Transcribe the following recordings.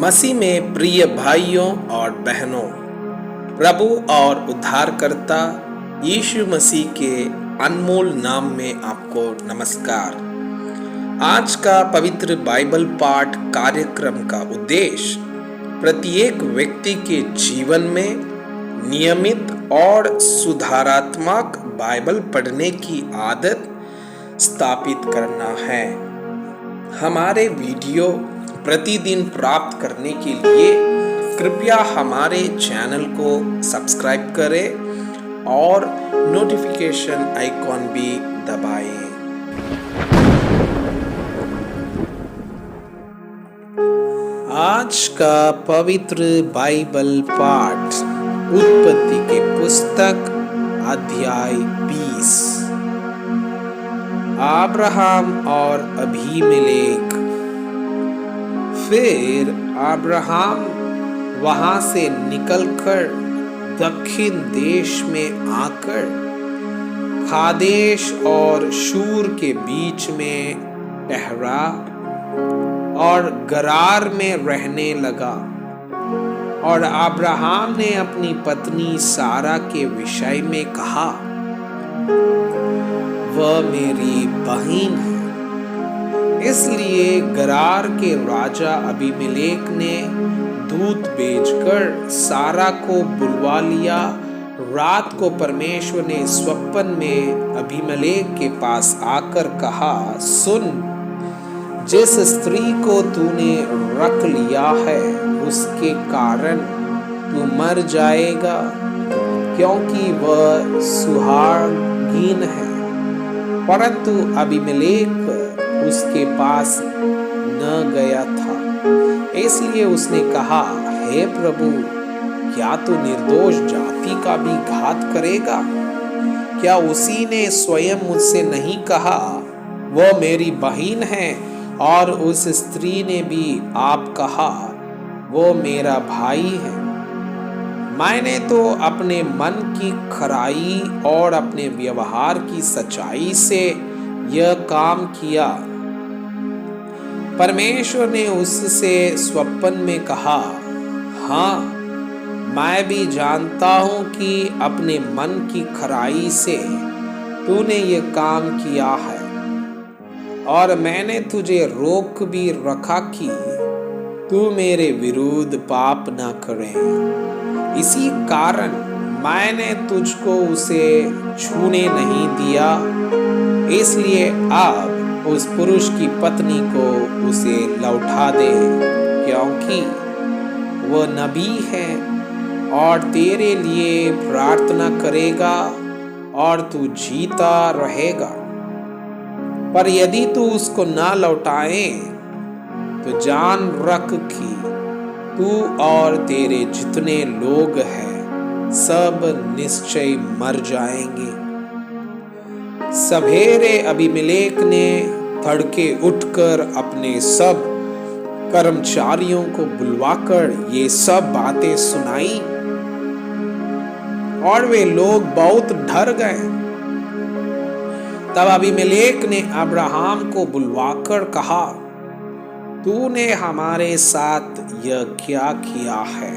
मसीह में प्रिय भाइयों और बहनों, प्रभु और उद्धारकर्ता यीशु मसीह के अनमोल नाम में आपको नमस्कार। आज का पवित्र बाइबल पाठ कार्यक्रम का उद्देश्य प्रत्येक व्यक्ति के जीवन में नियमित और सुधारात्मक बाइबल पढ़ने की आदत स्थापित करना है। हमारे वीडियो प्रतिदिन प्राप्त करने के लिए कृपया हमारे चैनल को सब्सक्राइब करें और नोटिफिकेशन आइकॉन भी दबाएं। आज का पवित्र बाइबल पाठ उत्पत्ति के पुस्तक अध्याय 20। अब्राहम और अबीमेलेक। फिर अब्राहम वहां से निकलकर दक्षिण देश में आकर कादेश और शूर के बीच में ठहरा और गरार में रहने लगा। और अब्राहम ने अपनी पत्नी सारा के विषय में कहा, वह मेरी बहन है। इसलिए गरार के राजा अबीमेलेक ने दूत भेजकर सारा को बुलवा लिया। रात को परमेश्वर ने स्वप्न में अबीमेलेक के पास आकर कहा, सुन, जिस स्त्री को तूने रख लिया है उसके कारण तू मर जाएगा, क्योंकि वह सुहागिन है। परंतु अबीमेलेक उसके पास न गया था। इसलिए उसने कहा, हे प्रभु, क्या तू निर्दोष जाति का भी घात करेगा? क्या उसी ने स्वयं मुझसे नहीं कहा, वह मेरी बहन है? और उस स्त्री ने भी आप कहा, वो मेरा भाई है। मैंने तो अपने मन की खराई और अपने व्यवहार की सच्चाई से यह काम किया। परमेश्वर ने उससे स्वप्न में कहा, हाँ, मैं भी जानता हूं कि अपने मन की खराई से तूने ये काम किया है, और मैंने तुझे रोक भी रखा कि तू मेरे विरुद्ध पाप न करे। इसी कारण मैंने तुझको उसे छूने नहीं दिया। इसलिए अब उस पुरुष की पत्नी को उसे लौटा दे, क्योंकि वह नबी है और तेरे लिए प्रार्थना करेगा और तू जीता रहेगा। पर यदि तू उसको ना लौटाए तो जान रख कि तू और तेरे जितने लोग हैं सब निश्चय मर जाएंगे। सवेरे अबीमेलेक ने तड़के उठकर अपने सब कर्मचारियों को बुलवाकर ये सब बातें सुनाई, और वे लोग बहुत डर गए। तब अबीमेलेक ने अब्राहम को बुलवाकर कहा, तूने हमारे साथ यह क्या किया है?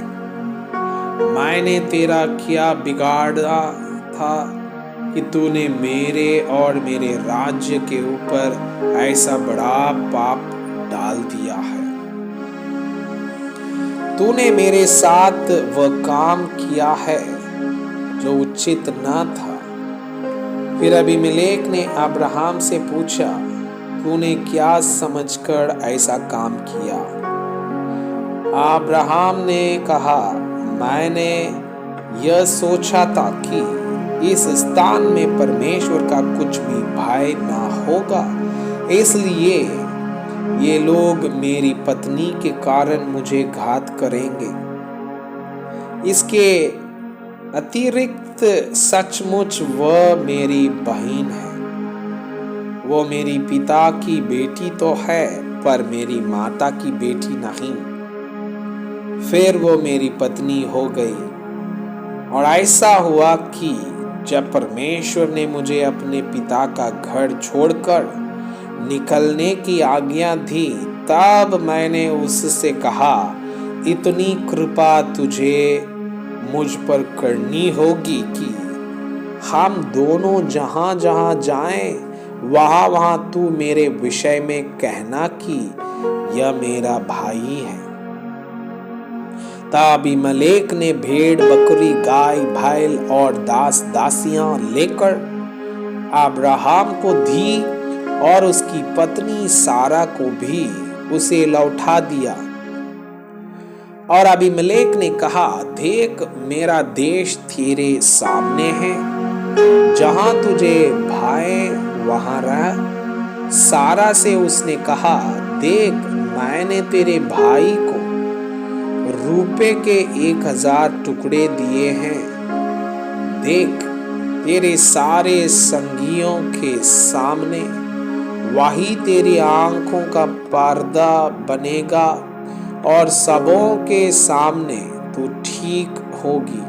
मैंने तेरा क्या बिगाड़ा था कि तूने मेरे और मेरे राज्य के ऊपर ऐसा बड़ा पाप डाल दिया है? तूने मेरे साथ वह काम किया है जो उचित न था। फिर अबीमेलेक ने अब्राहम से पूछा, तूने क्या समझकर ऐसा काम किया? अब्राहम ने कहा, मैंने यह सोचा था कि इस स्थान में परमेश्वर का कुछ भी भय ना होगा, इसलिए ये लोग मेरी पत्नी के कारण मुझे घात करेंगे। इसके अतिरिक्त सचमुच वह मेरी बहन है। वो मेरी पिता की बेटी तो है, पर मेरी माता की बेटी नहीं। फिर वो मेरी पत्नी हो गई। और ऐसा हुआ कि जब परमेश्वर ने मुझे अपने पिता का घर छोड़कर निकलने की आज्ञा दी, तब मैंने उससे कहा, इतनी कृपा तुझे मुझ पर करनी होगी कि हम दोनों जहां जहां जाएं वहां वहां तू मेरे विषय में कहना कि यह मेरा भाई है। तब अबीमेलेक ने भेड़ बकरी गाय बैल और दास दासियां लेकर अब्राहम को दी और उसकी पत्नी सारा को भी उसे लौटा दिया। और अबीमेलेक ने कहा, देख मेरा देश तेरे सामने है, जहां तुझे भाए वहां रह। सारा से उसने कहा, देख मैंने तेरे भाई को रुपए के 1000 टुकड़े दिए हैं। देख तेरे सारे संगियों के सामने वही तेरी आंखों का पर्दा बनेगा और सबों के सामने तू ठीक होगी।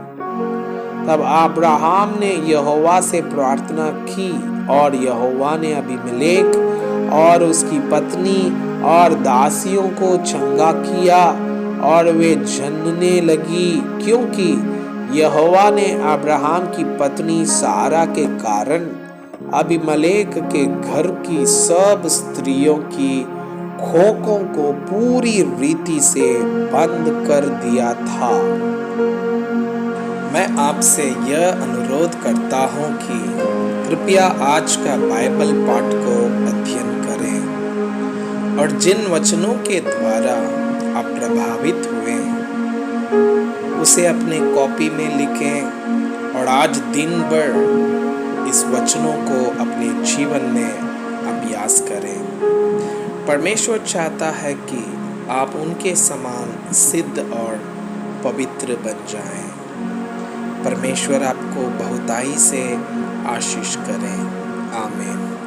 तब अब्राहम ने यहोवा से प्रार्थना की और यहोवा ने अबीमेलेक और उसकी पत्नी और दासियों को चंगा किया और वे जनने लगी, क्योंकि यहोवा ने अब्राहम की पत्नी सारा के कारण अबीमेलेक के घर की सब स्त्रियों की खोकों को पूरी रीति से बंद कर दिया था। मैं आपसे यह अनुरोध करता हूँ कि कृपया आज का बाइबल पाठ को अध्ययन करें और जिन वचनों के द्वारा आप प्रभावित हुए उसे अपने कॉपी में लिखें और आज दिन भर इस वचनों को अपने जीवन में अभ्यास करें। परमेश्वर चाहता है कि आप उनके समान सिद्ध और पवित्र बन जाएं। परमेश्वर आपको बहुताई से आशीष करें। आमीन।